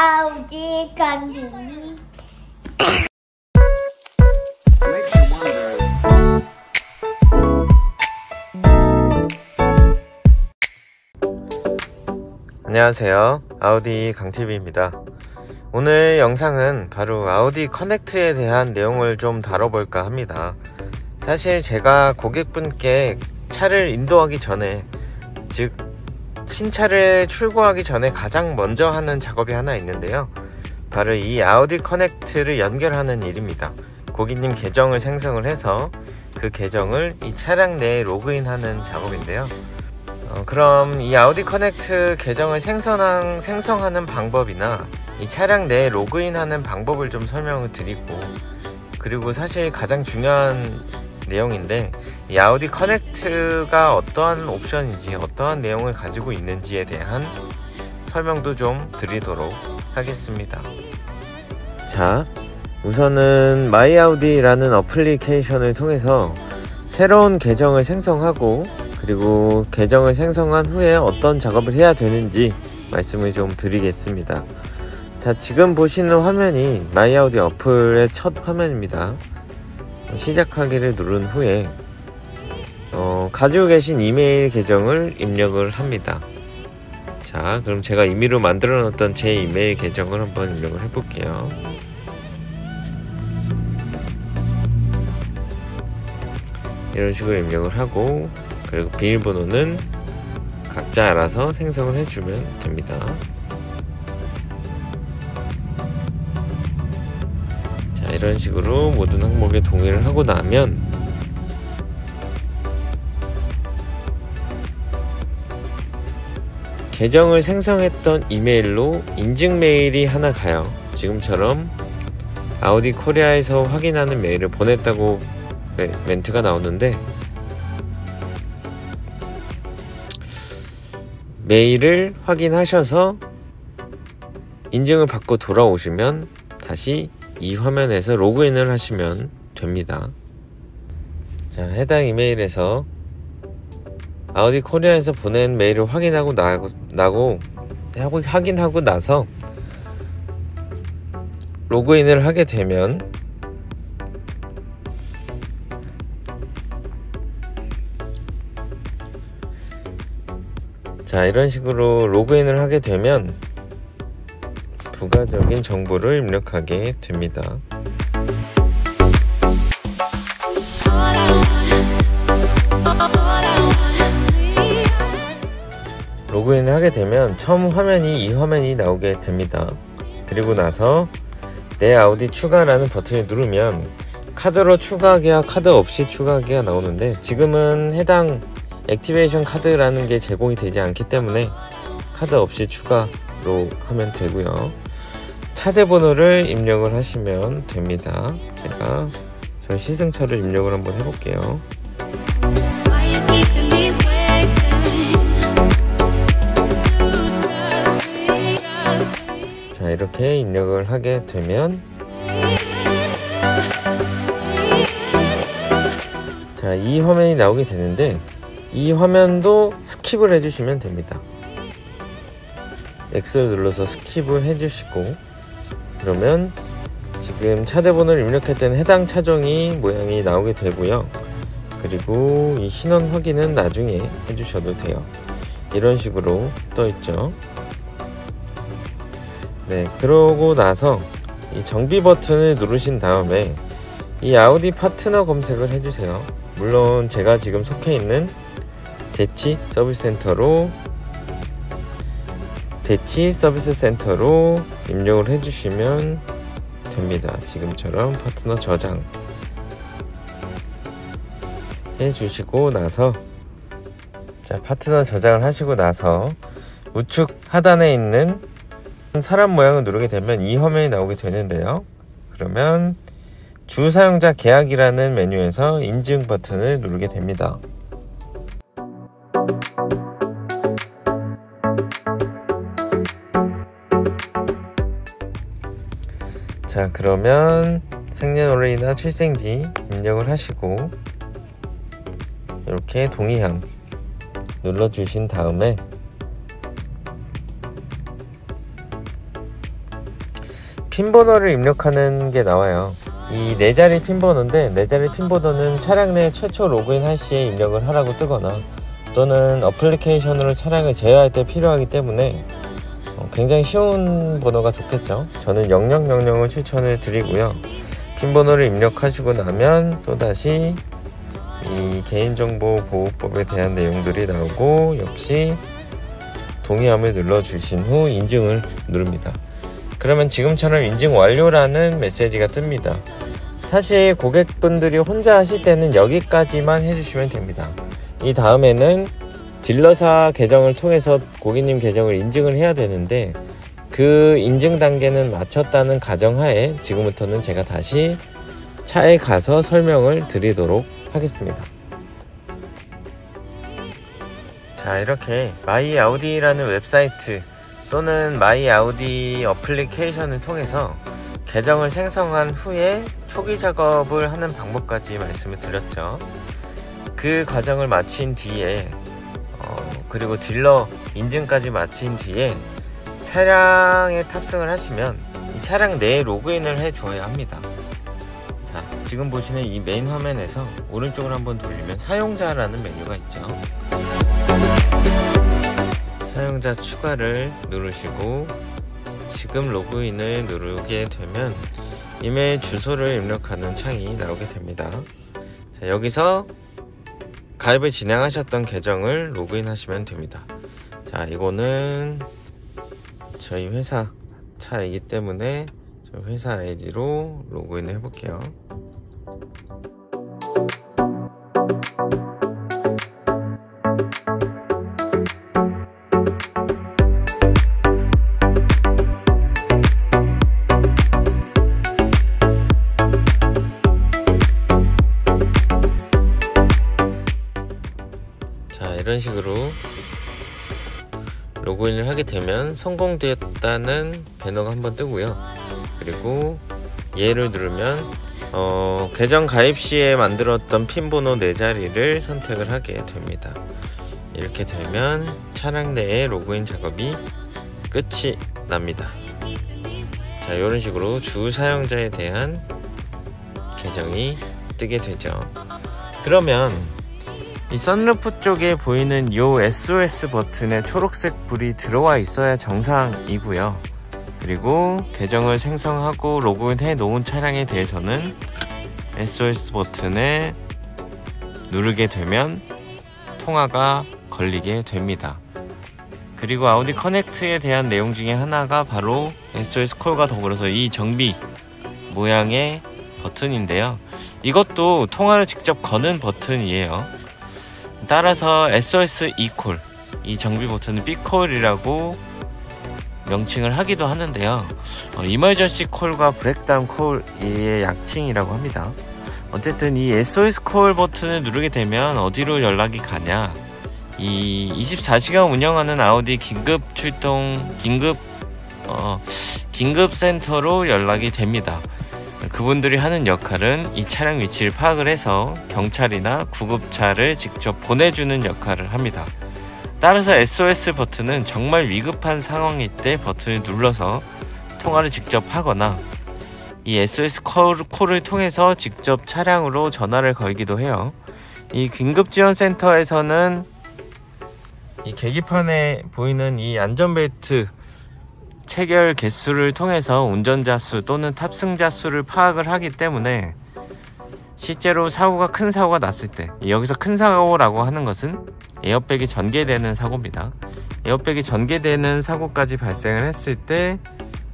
아우디 강림이. 안녕하세요, 아우디 강TV입니다. 오늘 영상은 바로 아우디 커넥트에 대한 내용을 좀 다뤄볼까 합니다. 사실 제가 고객분께 차를 인도하기 전에, 즉 신차를 출고하기 전에 가장 먼저 하는 작업이 하나 있는데요, 바로 이 아우디 커넥트를 연결하는 일입니다. 고객님 계정을 생성을 해서 그 계정을 이 차량 내에 로그인하는 작업인데요. 그럼 이 아우디 커넥트 계정을 생성하는 방법이나 이 차량 내에 로그인하는 방법을 좀 설명을 드리고, 그리고 사실 가장 중요한 내용인데, 이 아우디 커넥트가 어떠한 옵션인지, 어떠한 내용을 가지고 있는지에 대한 설명도 좀 드리도록 하겠습니다. 자, 우선은 마이아우디라는 어플리케이션을 통해서 새로운 계정을 생성하고, 그리고 계정을 생성한 후에 어떤 작업을 해야 되는지 말씀을 좀 드리겠습니다. 자, 지금 보시는 화면이 마이아우디 어플의 첫 화면입니다. 시작하기를 누른 후에 가지고 계신 이메일 계정을 입력을 합니다. 자, 그럼 제가 임의로 만들어 놨던 제 이메일 계정을 한번 입력을 해 볼게요. 이런 식으로 입력을 하고, 그리고 비밀번호는 각자 알아서 생성을 해주면 됩니다. 자, 이런 식으로 모든 항목에 동의를 하고 나면 계정을 생성했던 이메일로 인증 메일이 하나 가요. 지금처럼 아우디 코리아에서 확인하는 메일을 보냈다고 멘트가 나오는데, 메일을 확인하셔서 인증을 받고 돌아오시면 다시 이 화면에서 로그인을 하시면 됩니다. 자, 해당 이메일에서 아우디 코리아에서 보낸 메일을 확인하고 나서 로그인을 하게 되면, 자, 이런 식으로 로그인을 하게 되면 부가적인 정보를 입력하게 됩니다. 로그인을 하게 되면 처음 화면이 이 화면이 나오게 됩니다. 그리고 나서 내 아우디 추가라는 버튼을 누르면 카드로 추가하기와 카드 없이 추가하기가 나오는데, 지금은 해당 액티베이션 카드라는 게 제공이 되지 않기 때문에 카드 없이 추가로 하면 되고요. 차대 번호를 입력을 하시면 됩니다. 제가 저희 시승차를 입력을 한번 해볼게요. 자, 이렇게 입력을 하게 되면, 자, 이 화면이 나오게 되는데, 이 화면도 스킵을 해주시면 됩니다. X를 눌러서 스킵을 해주시고, 그러면 지금 차대 번호를 입력했던 해당 차종이 모양이 나오게 되고요. 그리고 이 신원 확인은 나중에 해주셔도 돼요. 이런 식으로 떠있죠. 네, 그러고 나서 이 정비 버튼을 누르신 다음에 이 아우디 파트너 검색을 해주세요. 물론 제가 지금 속해 있는 대치 서비스 센터로 입력을 해주시면 됩니다. 지금처럼 파트너 저장 해주시고 나서, 자, 파트너 저장을 하시고 나서 우측 하단에 있는 사람 모양을 누르게 되면 이 화면이 나오게 되는데요. 그러면 주 사용자 계약이라는 메뉴에서 인증 버튼을 누르게 됩니다. 자, 그러면 생년월일이나 출생지 입력을 하시고 이렇게 동의함 눌러주신 다음에 핀번호를 입력하는 게 나와요. 이 4자리 핀번호인데 4자리 핀번호는 차량 내 최초 로그인 할 시에 입력을 하라고 뜨거나 또는 어플리케이션으로 차량을 제어할 때 필요하기 때문에 굉장히 쉬운 번호가 좋겠죠. 저는 0000을 추천을 드리고요. 핀번호를 입력하시고 나면 또다시 이 개인정보보호법에 대한 내용들이 나오고 역시 동의함을 눌러주신 후 인증을 누릅니다. 그러면 지금처럼 인증 완료라는 메시지가 뜹니다. 사실 고객분들이 혼자 하실 때는 여기까지만 해주시면 됩니다. 이 다음에는 딜러사 계정을 통해서 고객님 계정을 인증을 해야 되는데 그 인증 단계는 마쳤다는 가정하에 지금부터는 제가 다시 차에 가서 설명을 드리도록 하겠습니다. 자, 이렇게 마이 아우디라는 웹사이트 또는 마이 아우디 어플리케이션을 통해서 계정을 생성한 후에 초기 작업을 하는 방법까지 말씀을 드렸죠. 그 과정을 마친 뒤에 그리고 딜러 인증까지 마친 뒤에 차량에 탑승을 하시면 이 차량 내에 로그인을 해줘야 합니다. 자, 지금 보시는 이 메인 화면에서 오른쪽으로 한번 돌리면 사용자라는 메뉴가 있죠. 사용자 추가를 누르시고 지금 로그인을 누르게 되면 이메일 주소를 입력하는 창이 나오게 됩니다. 자, 여기서 가입을 진행하셨던 계정을 로그인 하시면 됩니다. 자, 이거는 저희 회사 차이기 때문에 저희 회사 아이디로 로그인을 해볼게요. 이런 식으로 로그인을 하게 되면 성공되었다는 배너가 한번 뜨고요. 그리고 얘를 누르면 계정 가입 시에 만들었던 핀번호 4자리를 선택을 하게 됩니다. 이렇게 되면 차량 내에 로그인 작업이 끝이 납니다. 자, 이런 식으로 주 사용자에 대한 계정이 뜨게 되죠. 그러면 이 선루프 쪽에 보이는 요 SOS 버튼에 초록색 불이 들어와 있어야 정상이고요. 그리고 계정을 생성하고 로그인해 놓은 차량에 대해서는 SOS 버튼을 누르게 되면 통화가 걸리게 됩니다. 그리고 아우디 커넥트에 대한 내용 중에 하나가 바로 SOS 콜과 더불어서 이 정비 모양의 버튼인데요. 이것도 통화를 직접 거는 버튼이에요. 따라서 SOS e콜, 이 정비 버튼은 B콜이라고 명칭을 하기도 하는데요. 이머전시 콜과 브렉다운 콜의 약칭이라고 합니다. 어쨌든 이 SOS 콜 버튼을 누르게 되면 어디로 연락이 가냐, 이 24시간 운영하는 아우디 긴급 출동 긴급 센터로 연락이 됩니다. 그분들이 하는 역할은 이 차량 위치를 파악을 해서 경찰이나 구급차를 직접 보내주는 역할을 합니다. 따라서 SOS 버튼은 정말 위급한 상황일 때 버튼을 눌러서 통화를 직접 하거나 이 SOS 콜을 통해서 직접 차량으로 전화를 걸기도 해요. 이 긴급지원센터에서는 이 계기판에 보이는 이 안전벨트 체결 개수를 통해서 운전자 수 또는 탑승자 수를 파악을 하기 때문에 실제로 큰 사고가 났을 때, 여기서 큰 사고라고 하는 것은 에어백이 전개되는 사고입니다. 에어백이 전개되는 사고까지 발생을 했을 때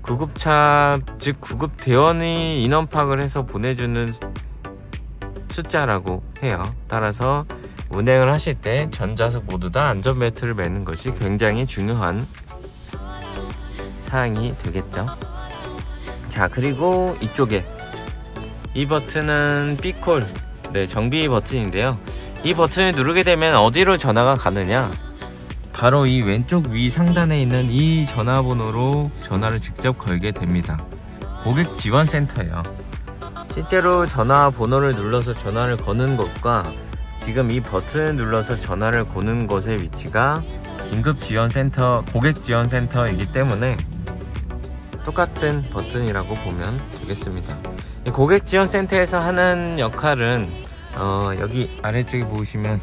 구급차, 즉 구급대원이 인원 파악을 해서 보내주는 숫자라고 해요. 따라서 운행을 하실 때 전좌석 모두 다 안전벨트를 매는 것이 굉장히 중요한 사항이 되겠죠. 자, 그리고 이쪽에 이 버튼은 B콜, 정비 버튼인데요. 이 버튼을 누르게 되면 어디로 전화가 가느냐, 바로 이 왼쪽 위 상단에 있는 이 전화번호로 전화를 직접 걸게 됩니다. 고객 지원센터예요. 실제로 전화번호를 눌러서 전화를 거는 것과 지금 이 버튼을 눌러서 전화를 거는 것의 위치가 긴급지원센터, 고객지원센터이기 때문에 똑같은 버튼이라고 보면 되겠습니다. 이 고객 지원 센터에서 하는 역할은 여기 아래쪽에 보시면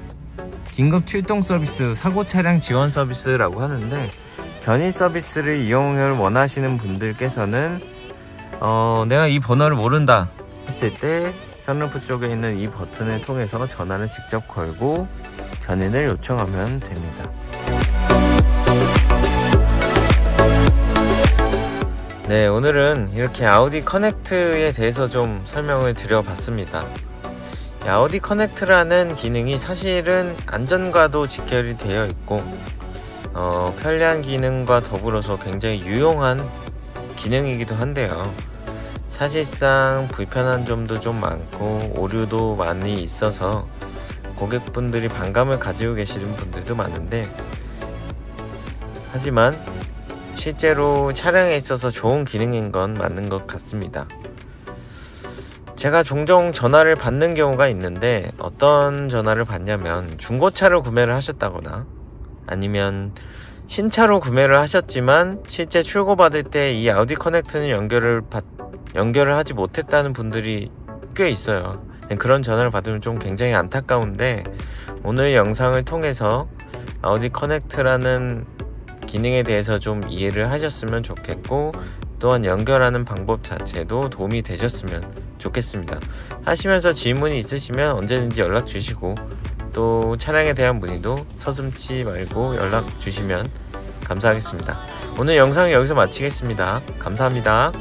긴급 출동 서비스, 사고 차량 지원 서비스라고 하는데, 견인 서비스를 이용을 원하시는 분들께서는 내가 이 번호를 모른다 했을 때 선루프 쪽에 있는 이 버튼을 통해서 전화를 직접 걸고 견인을 요청하면 됩니다. 네, 오늘은 이렇게 아우디 커넥트에 대해서 좀 설명을 드려봤습니다. 아우디 커넥트라는 기능이 사실은 안전과도 직결이 되어 있고 편리한 기능과 더불어서 굉장히 유용한 기능이기도 한데요. 사실상 불편한 점도 좀 많고 오류도 많이 있어서 고객분들이 반감을 가지고 계시는 분들도 많은데, 하지만 실제로 차량에 있어서 좋은 기능인 건 맞는 것 같습니다. 제가 종종 전화를 받는 경우가 있는데, 어떤 전화를 받냐면 중고차로 구매를 하셨다거나 아니면 신차로 구매를 하셨지만 실제 출고받을 때 이 아우디 커넥트는 연결을 하지 못했다는 분들이 꽤 있어요. 그런 전화를 받으면 좀 굉장히 안타까운데, 오늘 영상을 통해서 아우디 커넥트라는 기능에 대해서 좀 이해를 하셨으면 좋겠고, 또한 연결하는 방법 자체도 도움이 되셨으면 좋겠습니다. 하시면서 질문이 있으시면 언제든지 연락 주시고, 또 차량에 대한 문의도 서슴지 말고 연락 주시면 감사하겠습니다. 오늘 영상은 여기서 마치겠습니다. 감사합니다.